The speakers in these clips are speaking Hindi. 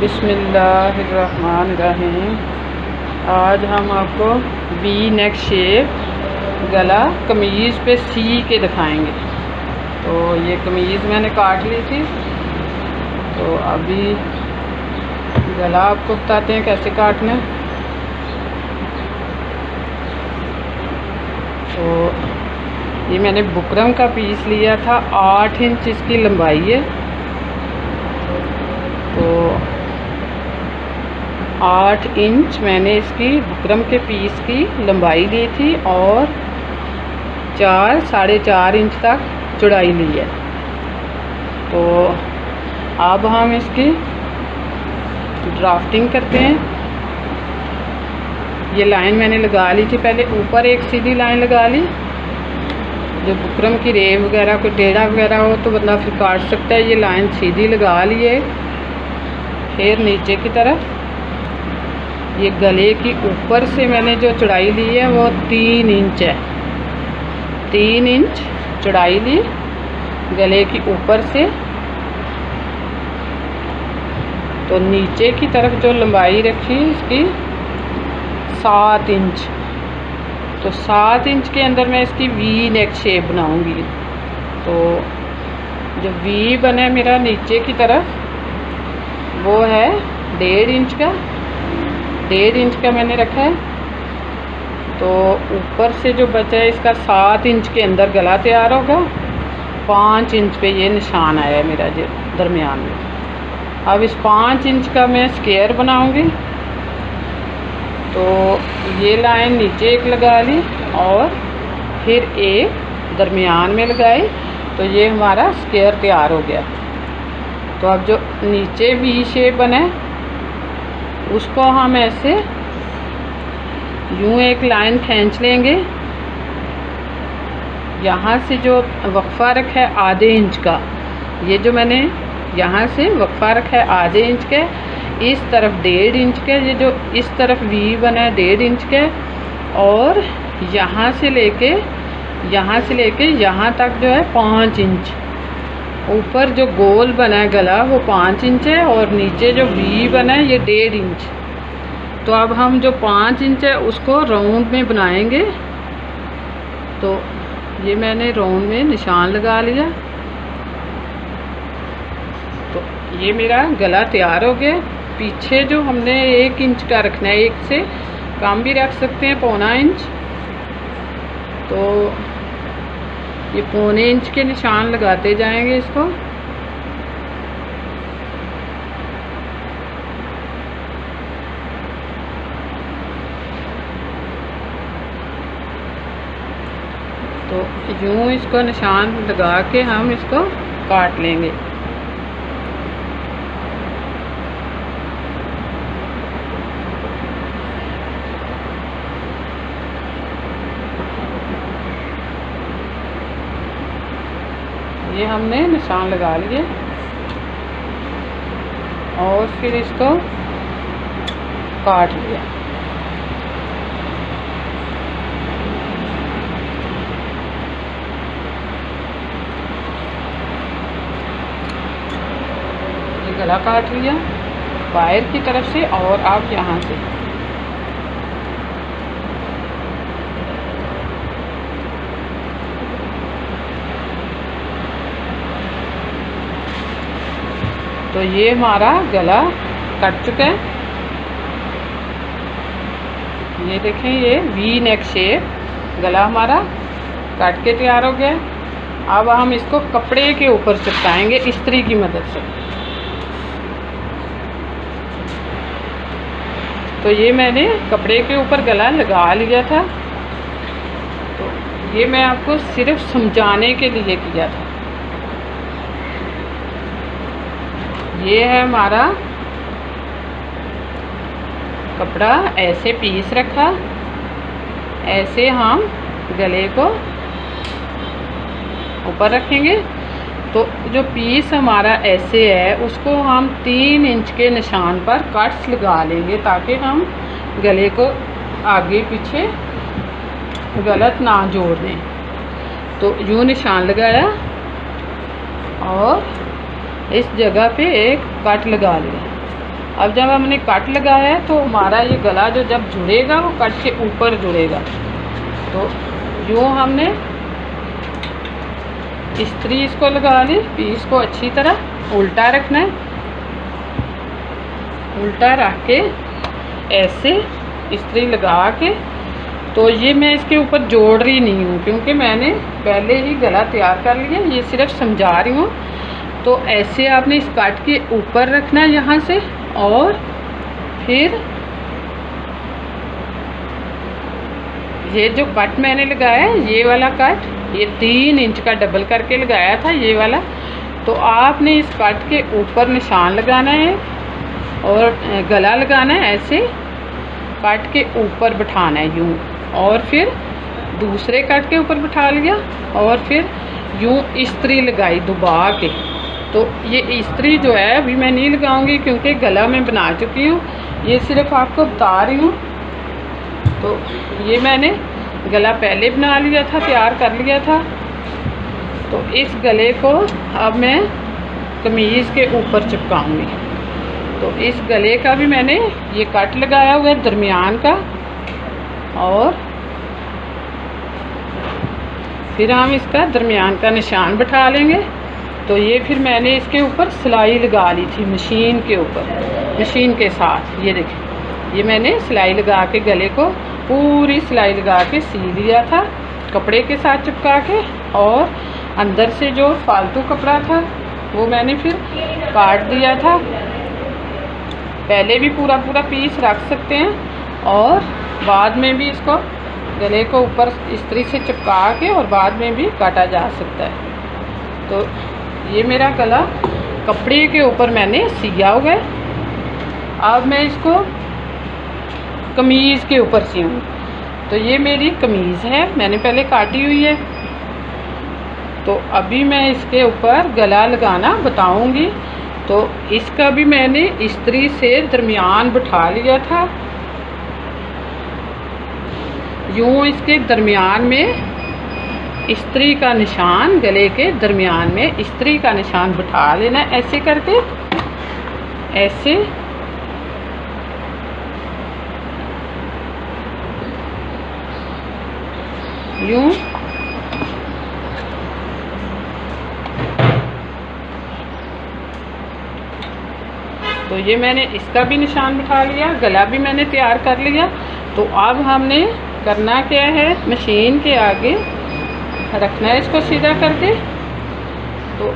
बिस्मिल्लाहिर्रहमानिर्रहीम। आज हम आपको वी नेक शेप गला कमीज़ पे सी के दिखाएंगे। तो ये कमीज़ मैंने काट ली थी, तो अभी गला आपको बताते हैं कैसे काटना है। तो ये मैंने बुकरम का पीस लिया था, 8 इंच इसकी लंबाई है। तो 8 इंच मैंने इसकी बुकरम के पीस की लंबाई ली थी और 4 साढ़े 4 इंच तक चौड़ाई ली है। तो अब हम इसकी ड्राफ्टिंग करते हैं। ये लाइन मैंने लगा ली थी, पहले ऊपर एक सीधी लाइन लगा ली। जो बुकरम की रेव वगैरह कोई टेढ़ा वगैरह हो तो बंदा फिर काट सकता है। ये लाइन सीधी लगा ली है। फिर नीचे की तरफ ये गले की ऊपर से मैंने जो चौड़ाई ली है वो 3 इंच है। 3 इंच चौड़ाई ली गले की ऊपर से। तो नीचे की तरफ जो लंबाई रखी इसकी 7 इंच। तो 7 इंच के अंदर मैं इसकी वी नेक शेप बनाऊंगी। तो जो वी बने मेरा नीचे की तरफ वो है 1.5 इंच का। 1.5 इंच का मैंने रखा है। तो ऊपर से जो बचा है इसका 7 इंच के अंदर गला तैयार होगा। 5 इंच पे ये निशान आया है मेरा जो दरमियान में। अब इस 5 इंच का मैं स्क्वायर बनाऊंगी। तो ये लाइन नीचे एक लगा ली और फिर एक दरमियान में लगाई। तो ये हमारा स्क्वायर तैयार हो गया। तो अब जो नीचे वी शेप बना है उसको हम ऐसे यूं एक लाइन खींच लेंगे। यहाँ से जो वक्फा रखा है आधे इंच का, ये जो मैंने यहाँ से वक्फा रखा है आधे इंच के, इस तरफ 1.5 इंच के, ये जो इस तरफ वी बना है 1.5 इंच के, और यहाँ से लेके यहाँ तक जो है 5 इंच। ऊपर जो गोल बना है गला वो 5 इंच है और नीचे जो वी बना है ये 1.5 इंच। तो अब हम जो 5 इंच है उसको राउंड में बनाएंगे। तो ये मैंने राउंड में निशान लगा लिया। तो ये मेरा गला तैयार हो गया। पीछे जो हमने 1 इंच का रखना है, 1 से कम भी रख सकते हैं, 0.25 इंच। तो ये 0.25 इंच के निशान लगाते जाएंगे इसको। तो यूं इसको निशान लगा के हम इसको काट लेंगे। ये हमने निशान लगा लिए और फिर इसको काट लिया। ये गला काट लिया बाहर की तरफ से और आप यहाँ से। तो ये हमारा गला कट चुका है। ये देखें, ये वी नेक शेप गला हमारा काट के तैयार हो गया। अब हम इसको कपड़े के ऊपर चिपकाएंगे इस्त्री की मदद से। तो ये मैंने कपड़े के ऊपर गला लगा लिया था। तो ये मैं आपको सिर्फ समझाने के लिए किया था। ये है हमारा कपड़ा, ऐसे पीस रखा, ऐसे हम गले को ऊपर रखेंगे। तो जो पीस हमारा ऐसे है उसको हम 3 इंच के निशान पर कट्स लगा लेंगे ताकि हम गले को आगे पीछे गलत ना जोड़ दें। तो यूँ निशान लगाया और इस जगह पे एक कट लगा लिया। अब जब हमने कट लगाया है तो हमारा ये गला जो जब जुड़ेगा वो कट के ऊपर जुड़ेगा। तो यूँ हमने इस्त्री इसको लगा ली, पीस को अच्छी तरह उल्टा रखना है, उल्टा रख के ऐसे इस्त्री लगा के। तो ये मैं इसके ऊपर जोड़ रही नहीं हूँ क्योंकि मैंने पहले ही गला तैयार कर लिया, ये सिर्फ समझा रही हूँ। तो ऐसे आपने इस कट के ऊपर रखना है यहाँ से, और फिर ये जो कट मैंने लगाया है ये वाला कट, ये 3 इंच का डबल करके लगाया था ये वाला। तो आपने इस कट के ऊपर निशान लगाना है और गला लगाना है, ऐसे कट के ऊपर बिठाना है यूँ, और फिर दूसरे कट के ऊपर बिठा लिया और फिर यूँ इस्त्री लगाई दबा के। तो ये इस्त्री जो है अभी मैं नहीं लगाऊंगी क्योंकि गला मैं बना चुकी हूँ, ये सिर्फ आपको बता रही हूँ। तो ये मैंने गला पहले बना लिया था, तैयार कर लिया था। तो इस गले को अब मैं कमीज़ के ऊपर चिपकाऊंगी। तो इस गले का भी मैंने ये कट लगाया हुआ है दरमियान का, और फिर हम इसका दरमियान का निशान बिठा लेंगे। तो ये फिर मैंने इसके ऊपर सिलाई लगा ली थी मशीन के ऊपर, मशीन के साथ। ये देखिए, ये मैंने सिलाई लगा के गले को पूरी सिलाई लगा के सी लिया था कपड़े के साथ चिपका के, और अंदर से जो फालतू कपड़ा था वो मैंने फिर काट दिया था। पहले भी पूरा पीस रख सकते हैं और बाद में भी इसको गले को ऊपर इस्त्री से चिपका के और बाद में भी काटा जा सकता है। तो ये मेरा गला कपड़े के ऊपर मैंने सिया हुआ है। अब मैं इसको कमीज़ के ऊपर सियूँ। तो ये मेरी कमीज़ है, मैंने पहले काटी हुई है। तो अभी मैं इसके ऊपर गला लगाना बताऊंगी। तो इसका भी मैंने इस्त्री से दरमियान बिठा लिया था, यूँ इसके दरमियान में इस्त्री का निशान, गले के दरमियान में इस्त्री का निशान बिठा लेना, ऐसे करके, ऐसे। यूँ तो ये मैंने इसका भी निशान बिठा लिया, गला भी मैंने तैयार कर लिया। तो अब हमने करना क्या है, मशीन के आगे रखना है इसको सीधा करके। तो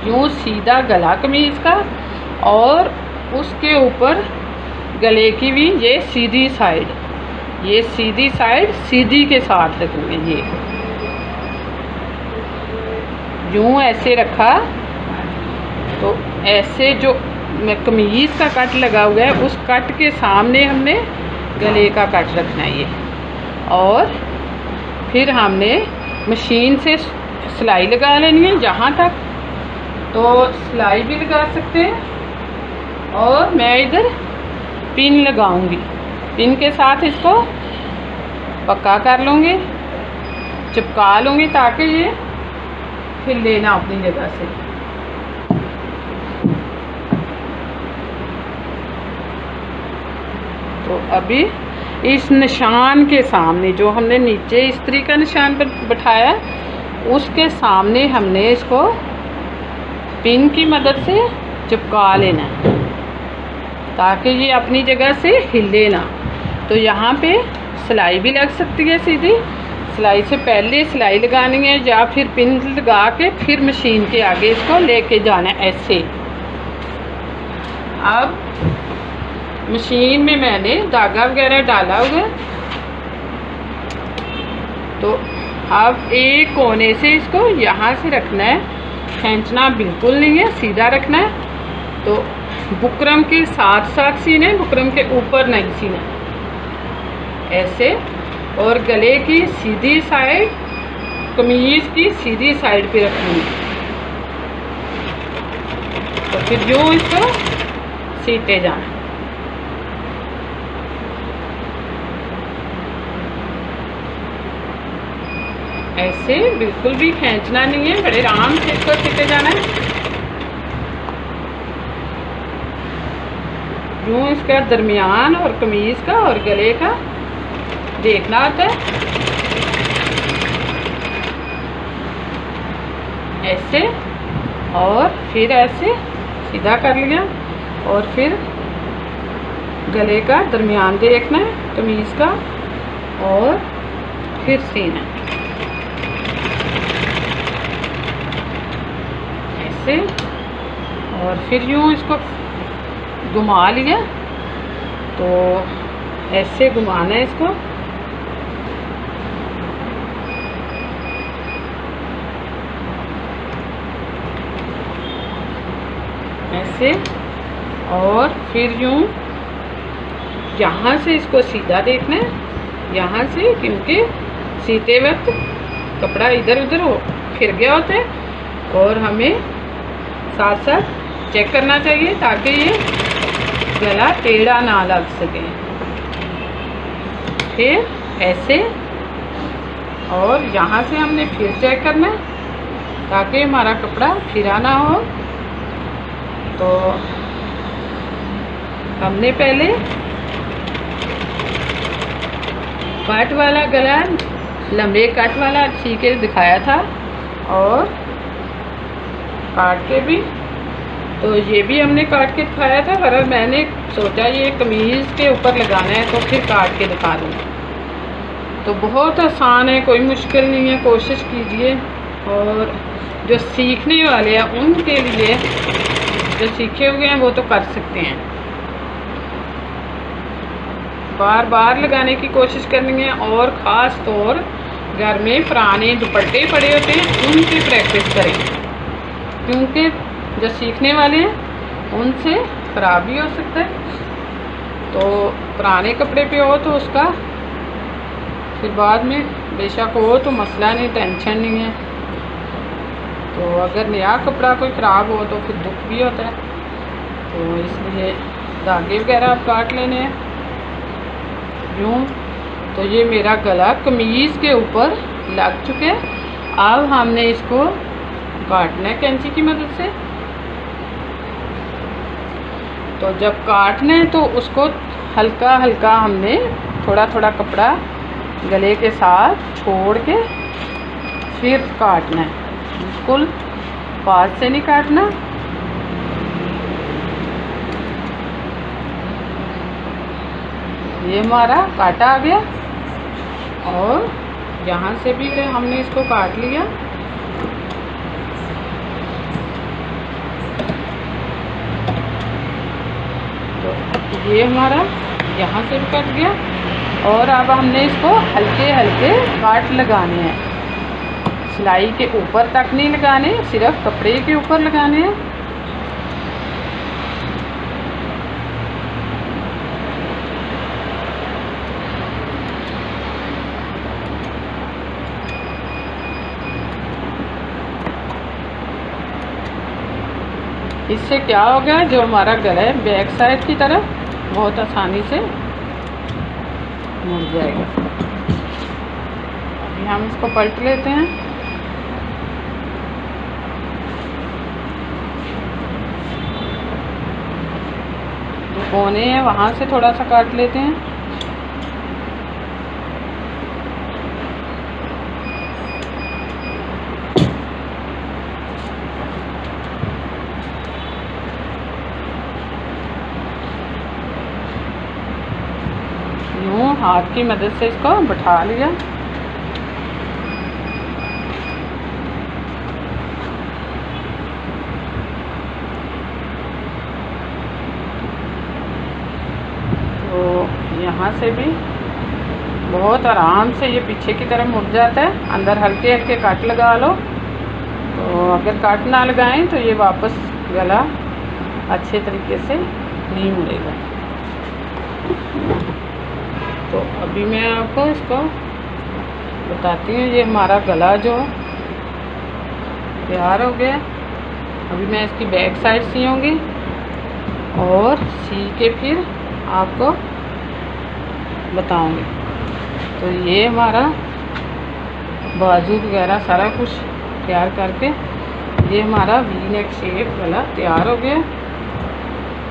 यूँ सीधा गला कमीज़ का, और उसके ऊपर गले की भी ये सीधी साइड, ये सीधी साइड सीधी के साथ रखेंगे। ये यूँ ऐसे रखा। तो ऐसे जो मैं कमीज़ का कट लगा हुआ है उस कट के सामने हमने गले का कट रखना है ये, और फिर हमने मशीन से सिलाई लगा लेनी है यहाँ तक। तो सिलाई भी लगा सकते हैं, और मैं इधर पिन लगाऊंगी, पिन के साथ इसको पक्का कर लूँगी, चिपका लूँगी ताकि ये हिले ना अपनी जगह से। तो अभी इस निशान के सामने जो हमने नीचे इस्त्री का निशान पर बिठाया, उसके सामने हमने इसको पिन की मदद से चिपका लेना है ताकि ये अपनी जगह से हिले ना। तो यहाँ पे सिलाई भी लग सकती है सीधी, सिलाई से पहले सिलाई लगानी है या फिर पिन लगा के फिर मशीन के आगे इसको लेके जाना है ऐसे। अब मशीन में मैंने धागा वगैरह डाला हुआ है। तो अब एक कोने से इसको यहाँ से रखना है, खींचना बिल्कुल नहीं है, सीधा रखना है। तो बुकरम के साथ साथ सीना है, बुकरम के ऊपर नहीं सीना ऐसे। और गले की सीधी साइड कमीज़ की सीधी साइड पे रखनी है। तो फिर जो इसको सीते जाना, ऐसे बिल्कुल भी खींचना नहीं है, बड़े आराम से इसको सीते जाना है। यूँ इसका दरमियान और कमीज़ का और गले का देखना होता है। ऐसे और फिर ऐसे सीधा कर लिया और फिर गले का दरमियान देखना है कमीज़ का और फिर सीना ऐसे और फिर यूँ इसको घुमा लिया। तो ऐसे घुमाना है इसको, ऐसे और फिर यूँ यहाँ से इसको सीधा देखना है, यहाँ से, क्योंकि सीते वक्त कपड़ा इधर उधर हो फिर गया होता है और हमें साथ साथ चेक करना चाहिए ताकि ये गला टेढ़ा ना लग सके। फिर ऐसे और यहाँ से हमने फिर चेक करना है ताकि हमारा कपड़ा फिरा ना हो। तो हमने पहले कट वाला गला, लंबे कट वाला सी के दिखाया था और काट के भी, तो ये भी हमने काट के दिखाया था, पर मैंने सोचा ये कमीज़ के ऊपर लगाना है तो फिर काट के दिखा दूँ। तो बहुत आसान है, कोई मुश्किल नहीं है, कोशिश कीजिए। और जो सीखने वाले हैं उनके लिए, जो सीखे हुए हैं वो तो कर सकते हैं। बार बार लगाने की कोशिश करनी है और ख़ास तौर घर में पुराने दुपट्टे पड़े होते हैं उनकी प्रैक्टिस करें, क्योंकि जो सीखने वाले हैं उनसे ख़राब भी हो सकता है। तो पुराने कपड़े पे हो तो उसका फिर बाद में बेशक हो तो मसला नहीं, टेंशन नहीं है। तो अगर नया कपड़ा कोई ख़राब हो तो फिर दुख भी होता है। तो इसलिए धागे वगैरह आप काट लेने हैं यूँ। तो ये मेरा गला कमीज़ के ऊपर लग चुके हैं। अब हमने इसको काटना है कैंची की मदद से। तो जब काटना है तो उसको हल्का हल्का हमने थोड़ा थोड़ा कपड़ा गले के साथ छोड़ के फिर काटना है, बिल्कुल पास से नहीं काटना। ये हमारा काटा आ गया और यहाँ से भी हमने इसको काट लिया। तो ये हमारा यहाँ से भी कट गया और अब हमने इसको हल्के हल्के काट लगाने हैं। सिलाई के ऊपर तक नहीं लगाने, सिर्फ कपड़े के ऊपर लगाने हैं। इससे क्या होगा, जो हमारा गला है बैक साइड की तरफ बहुत आसानी से मुड़ जाएगा। अभी हम इसको पलट लेते हैं। जो कोने हैं वहाँ से थोड़ा सा काट लेते हैं। यूँ हाथ की मदद से इसको बैठा लिया। तो यहाँ से भी बहुत आराम से ये पीछे की तरफ मुड़ जाता है। अंदर हल्के हल्के काट लगा लो। तो अगर काट ना लगाएं तो ये वापस गला अच्छे तरीके से नहीं मुड़ेगा। तो अभी मैं आपको इसको बताती हूँ। ये हमारा गला जो तैयार हो गया। अभी मैं इसकी बैक साइड सीऊँगी और सी के फिर आपको बताऊँगी। तो ये हमारा बाजू वगैरह सारा कुछ तैयार करके ये हमारा वी नेक शेप गला तैयार हो गया।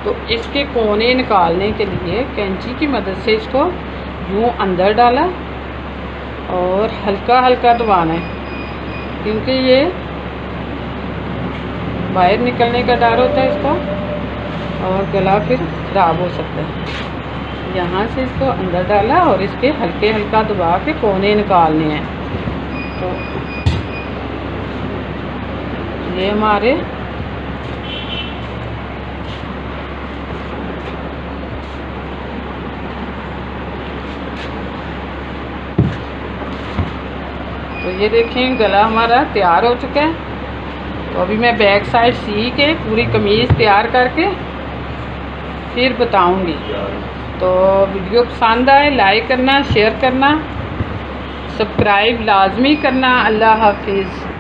तो इसके कोने निकालने के लिए कैंची की मदद से इसको यूँ अंदर डाला और हल्का हल्का दबाना है, क्योंकि ये बाहर निकलने का डर होता है इसका और गला फिर ख़राब हो सकता है। यहाँ से इसको अंदर डाला और इसके हल्के हल्का दबा के कोने निकालने हैं। तो ये हमारे तो ये देखें गला हमारा तैयार हो चुका है। तो अभी मैं बैक साइड सी के पूरी कमीज़ तैयार करके फिर बताऊंगी। तो वीडियो पसंद आए लाइक करना, शेयर करना, सब्सक्राइब लाजमी करना। अल्लाह हाफिज़।